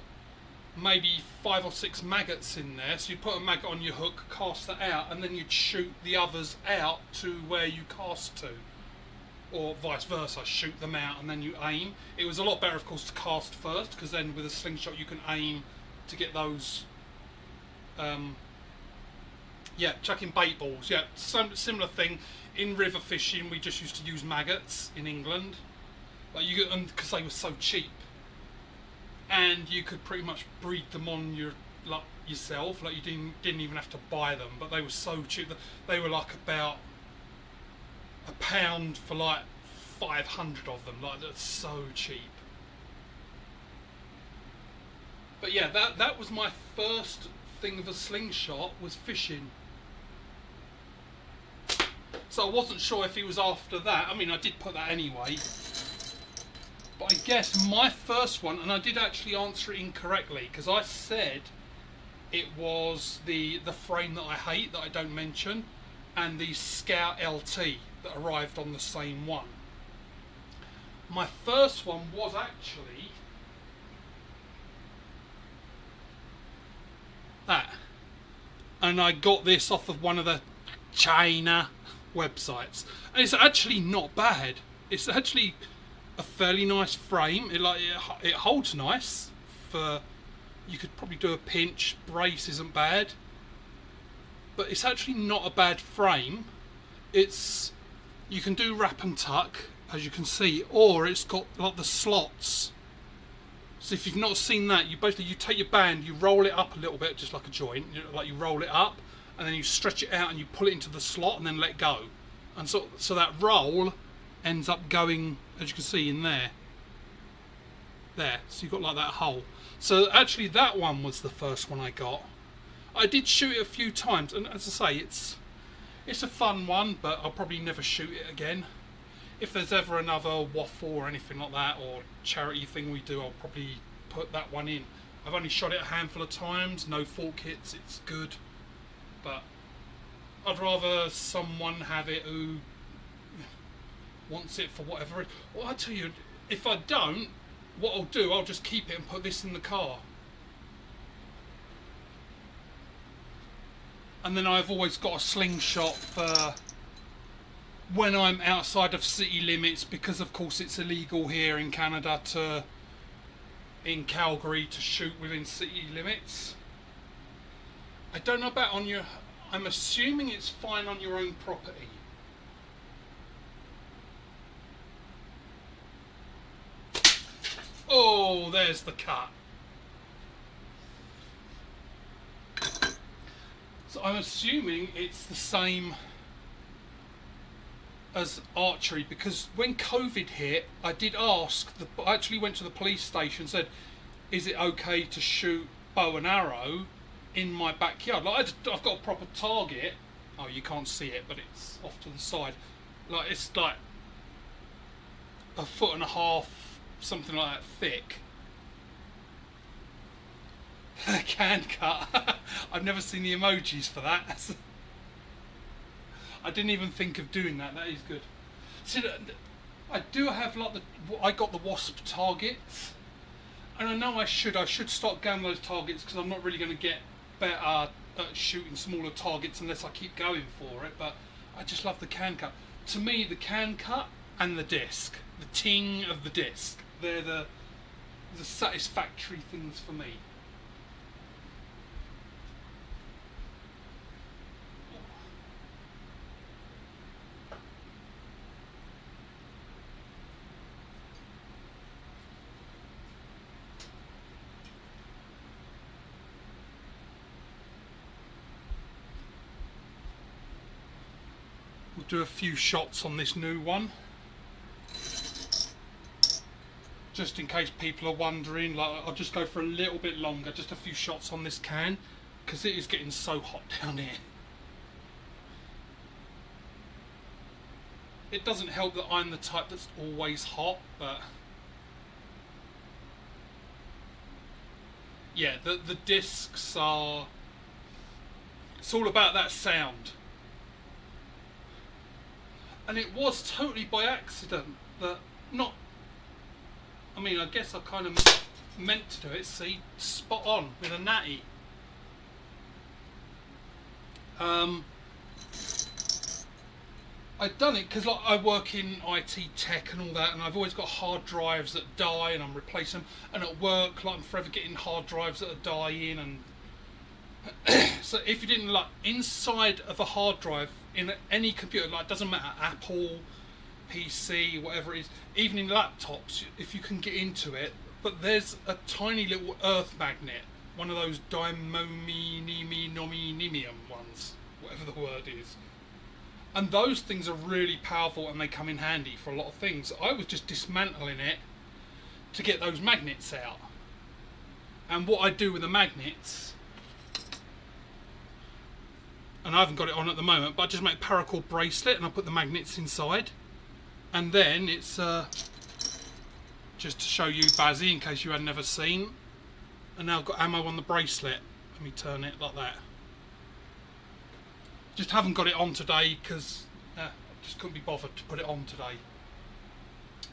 maybe 5 or 6 maggots in there. So you'd put a maggot on your hook, cast that out, and then you'd shoot the others out to where you cast to, or vice versa, shoot them out and then you aim. It was a lot better of course to cast first, because then with a slingshot you can aim to get those chucking bait balls. Yeah, some similar thing. In river fishing we just used to use maggots in England, like because they were so cheap, and you could pretty much breed them on yourself, like you didn't even have to buy them, but they were so cheap. They were like about £1 for like 500 of them. Like, that's so cheap. But yeah, that was my first thing of a slingshot, was fishing. So I wasn't sure if he was after that. I mean, I did put that anyway. But I guess my first one, and I did actually answer it incorrectly, because I said it was the frame that I hate, that I don't mention, and the Scout LT that arrived on the same one. My first one was actually that, and I got this off of one of the China websites, and it's actually not bad. It's actually a fairly nice frame. It holds nice. For you could probably do a pinch. Brace isn't bad, but it's actually not a bad frame. You can do wrap and tuck, as you can see, or it's got like the slots. So if you've not seen that, you take your band, you roll it up a little bit, just like a joint. Like you roll it up, and then you stretch it out and you pull it into the slot and then let go, and so that roll ends up going, as you can see, in there. So you've got like that hole. So actually that one was the first one I got. I did shoot it a few times, and as I say, it's a fun one, but I'll probably never shoot it again. If there's ever another waffle or anything like that, or charity thing we do, I'll probably put that one in. I've only shot it a handful of times, no fork hits, it's good. But I'd rather someone have it who wants it for whatever. Well, I tell you, if I don't, what I'll do, I'll just keep it and put this in the car. And then I've always got a slingshot for when I'm outside of city limits, because of course it's illegal here in Canada in Calgary to shoot within city limits. I don't know about I'm assuming it's fine on your own property. Oh, there's the cut. So I'm assuming it's the same as archery, because when COVID hit, I did ask, I actually went to the police station and said, is it okay to shoot bow and arrow in my backyard? Like, I've got a proper target. Oh, you can't see it, but it's off to the side. Like, it's like 1.5 foot, something like that thick. Can cut. I've never seen the emojis for that. I didn't even think of doing that. That is good. See, I do have like I got the wasp targets, and I know I should start going those targets, because I'm not really going to get better at shooting smaller targets unless I keep going for it. But I just love the can cut. To me, the can cut and the disc, the ting of the disc, they're the satisfactory things for me. We'll do a few shots on this new one. just in case people are wondering, like, I'll just go for a little bit longer, just a few shots on this can, because it is getting so hot down here. It doesn't help that I'm the type that's always hot, but yeah, the discs are, it's all about that sound. And it was totally by accident that, not, I mean, I guess I kind of meant to do it. See, spot on with a Natty. I've done it because, like, I work in IT tech and all that, and I've always got hard drives that die, and I'm replacing them. And at work, like, I'm forever getting hard drives that are dying. And so, if you didn't, like, inside of a hard drive in any computer, like, it doesn't matter, Apple, PC, whatever it is, even in laptops, if you can get into it, but there's a tiny little earth magnet, one of those diamoninium ones, whatever the word is. And those things are really powerful, and they come in handy for a lot of things. I was just dismantling it to get those magnets out. And what I do with the magnets, and I haven't got it on at the moment, but I just make a paracord bracelet and I put the magnets inside. And then it's just to show you, Bazzy, in case you had never seen. And now I've got ammo on the bracelet. Let me turn it like that. Just haven't got it on today because I just couldn't be bothered to put it on today.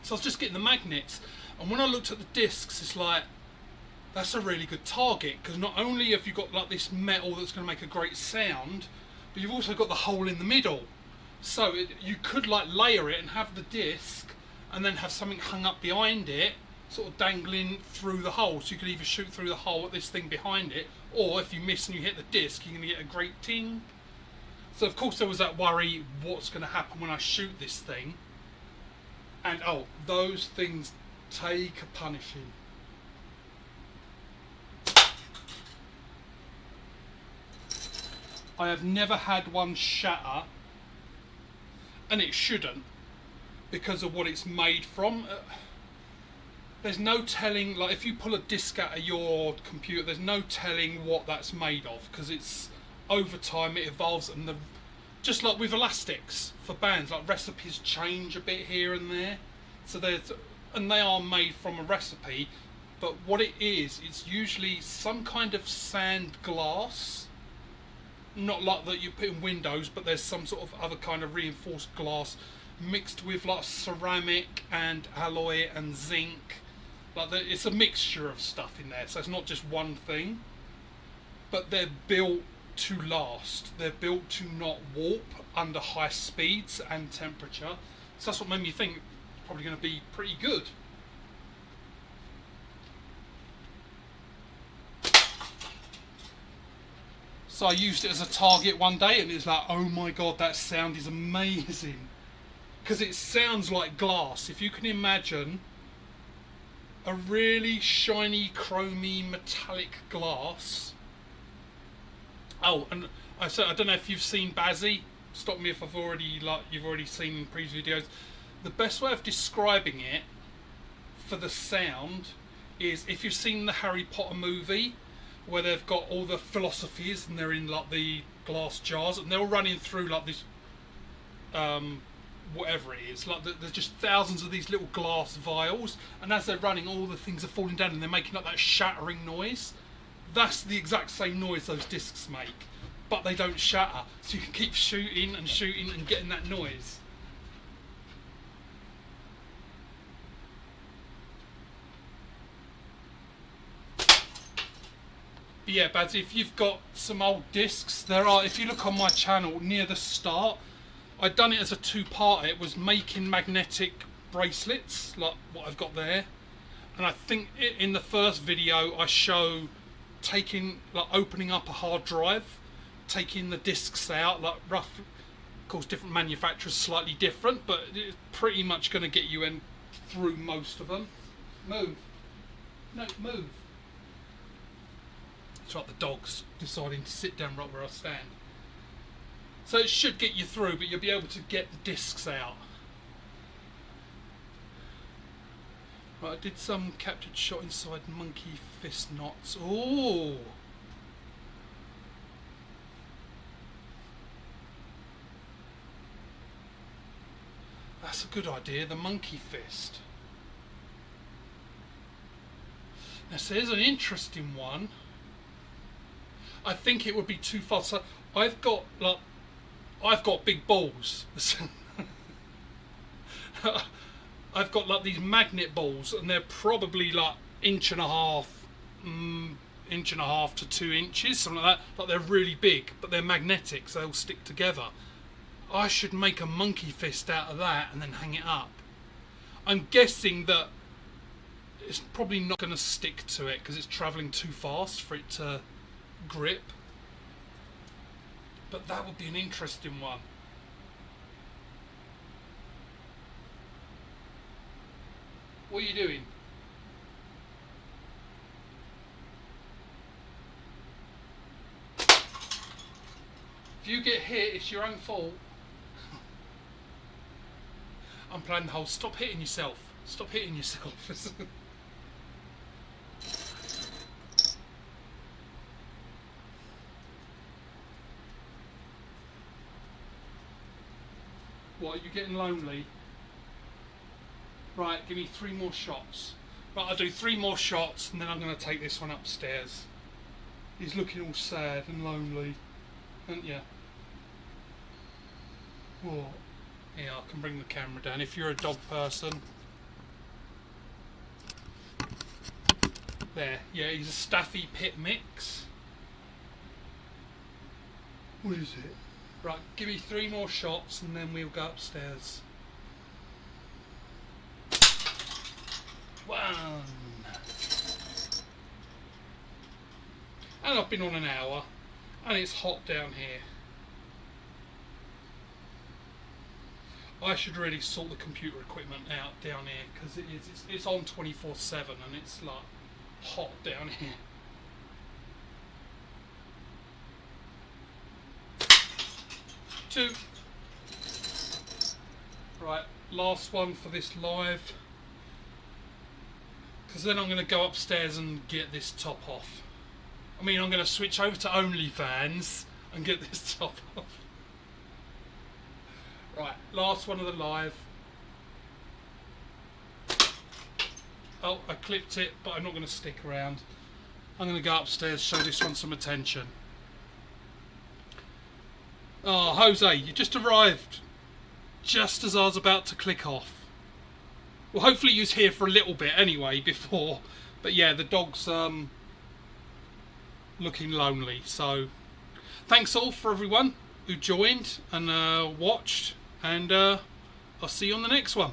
So I was just getting the magnets, and when I looked at the discs, it's like, that's a really good target, because not only have you got like this metal that's going to make a great sound, but you've also got the hole in the middle. So you could like layer it and have the disc and then have something hung up behind it, sort of dangling through the hole, so you could either shoot through the hole at this thing behind it, or if you miss and you hit the disc, you're going to get a great ting. So of course there was that worry, what's going to happen when I shoot this thing? And oh, those things take a punishing. I have never had one shatter, and it shouldn't, because of what it's made from. There's no telling, like if you pull a disc out of your computer, there's no telling what that's made of, because it's, over time it evolves, and just like with elastics for bands, like recipes change a bit here and there. So and they are made from a recipe, but what it is, it's usually some kind of sand glass, not like that you put in windows, but there's some sort of other kind of reinforced glass mixed with like ceramic and alloy and zinc. Like it's a mixture of stuff in there, so it's not just one thing. But they're built to last. They're built to not warp under high speeds and temperature. So that's what made me think it's probably going to be pretty good. So I used it as a target one day, and it's like, oh my god, that sound is amazing. Because it sounds like glass. If you can imagine a really shiny, chromy, metallic glass. Oh, and I don't know if you've seen Bazzy. Stop me if you've already seen in previous videos. The best way of describing it for the sound is, if you've seen the Harry Potter movie, where they've got all the philosophies and they're in like the glass jars and they're all running through like this whatever it is, like there's just thousands of these little glass vials, and as they're running, all the things are falling down and they're making up that shattering noise. That's the exact same noise those discs make, but they don't shatter, so you can keep shooting and shooting and getting that noise. But yeah, Badsy, if you've got some old discs, there are, if you look on my channel near the start, I'd done it as a two-parter. It was making magnetic bracelets, like what I've got there. And I think in the first video I show taking, like opening up a hard drive, taking the discs out, like rough, of course different manufacturers slightly different, but it's pretty much going to get you in through most of them. Move. No, move. It's like the dog's deciding to sit down right where I stand. So it should get you through, but you'll be able to get the discs out. Right, I did some captured shot inside monkey fist knots. Oh! That's a good idea, the monkey fist. Now, so here's an interesting one. I think it would be too fast. So I've got big balls. I've got like these magnet balls, and they're probably like inch and a half to 2 inches, something like that. Like they're really big, but they're magnetic, so they'll stick together. I should make a monkey fist out of that and then hang it up. I'm guessing that it's probably not going to stick to it because it's travelling too fast for it to grip. But that would be an interesting one. What are you doing? If you get hit, it's your own fault. I'm playing the whole stop hitting yourself. Stop hitting yourself. What, are you getting lonely? Right, give me 3 more shots. Right, I'll do 3 more shots and then I'm going to take this one upstairs. He's looking all sad and lonely, aren't you? What? Yeah, I can bring the camera down if you're a dog person. There, yeah, he's a Staffy Pit mix. What is it? Right, give me 3 more shots and then we'll go upstairs. 1. And I've been on an hour and it's hot down here. I should really sort the computer equipment out down here because it's on 24/7 and it's like hot down here. 2. Right, last one for this live. Because then I'm going to go upstairs and get this top off. I mean, I'm going to switch over to OnlyFans and get this top off. Right, last one of the live. Oh, I clipped it, but I'm not going to stick around. I'm going to go upstairs, show this one some attention. Oh, Jose, you just arrived just as I was about to click off. Well, hopefully you was here for a little bit anyway before. But yeah, the dog's looking lonely. So thanks all for everyone who joined and watched. And I'll see you on the next one.